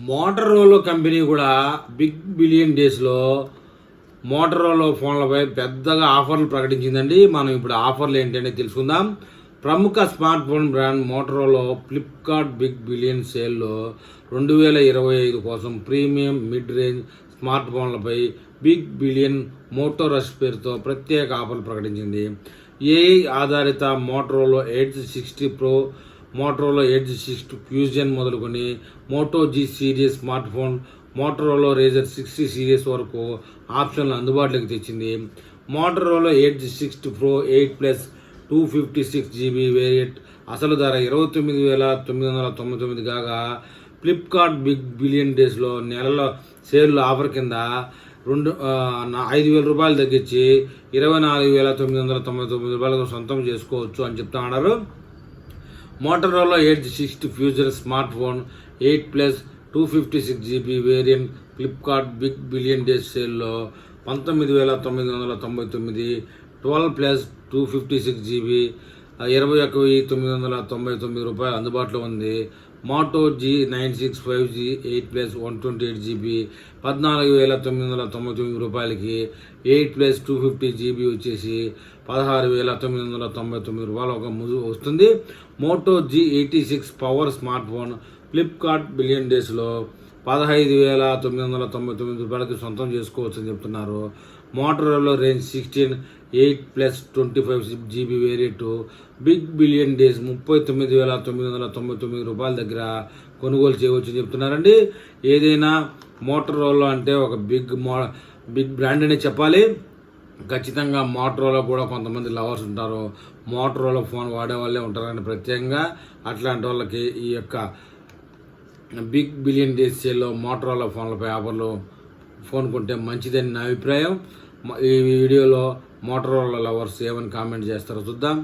Motorola company కూడా big billion డేస్లో Motorola ఫోన్లపై పెద్దగా ఆఫర్లు ప్రకటించిందండి. మనం ఇప్పుడు ఆఫర్లు ఏంటనే తెలుసుకుందాం. ప్రముఖ smart phone brand Motorola Flipkart big billion సేల్లో 2025 కోసం ప్రీమియం మిడ్ రేంజ్ స్మార్ట్ ఫోన్లపై బిగ్ బిలియన్ మోటో రష్ పేరుతో ప్రత్యేక ఆఫర్లు ప్రకటించింది. ఏఐ ఆధారిత Motorola edge 60 pro, Motorola edge 60 fusion మొదలుకొని moto G series smart phone, Motorola razr 60 series వరకు ఆప్షన్లు అందుబాటులోకి తెచ్చింది. Motorola edge 60 pro 8+ 256GB variant అసలు ధర 29,999 కాగా, ఫ్లిప్కార్ట్ బిగ్ బిలియన్ డేస్లో నెలల సేల్ ఆఫర్ కింద 5,000 రూపాయలు తగ్గించి 24,999 రూపాయలకు సొంతం చేసుకోవచ్చు అని చెప్తా ఉన్నారు. Motorola edge 60 Fusion smart phone 8+ 256GB variant Flipkart big Billion Days సేల్లో 19,999, 12+ 256GB 21,999 రూపాయలు అందుబాటులో ఉంది. మోటో G96 5G 8+ 128GB 14,999 రూపాయలకి, 8+ 250GB వచ్చేసి 16,999 రూపాయలు ఒక ముజు వస్తుంది. Moto G86 Power smart phone Flipkart Billion డేస్లో 15,999 రూపాయలకి సొంతం చేసుకోవచ్చు అని చెప్తున్నారు. Motorola range 16 8+ 25GB variant Big Billion Days 39,999 రూపాయల దగ్గర కొనుగోలు చేయవచ్చు అని చెప్తున్నారండి. ఏదైనా మోటరోలా అంటే ఒక బిగ్ బ్రాండ్ అనే చెప్పాలి. ఖచ్చితంగా మోటరోలా కూడా కొంతమంది లవర్స్ ఉంటారు, మోటరోలా ఫోన్ వాడే వాళ్ళే ఉంటారండి ప్రత్యేకంగా. అట్లాంటి వాళ్ళకి ఈ యొక్క బిగ్ బిలియన్ డేస్ సేల్లో మోటరోలా ఫోన్లపై ఆఫర్లు ఫోన్ కొంటే మంచిదని నా అభిప్రాయం. ఈ వీడియోలో మోటరోలా లవర్స్ ఏమని కామెంట్ చేస్తారో చూద్దాం.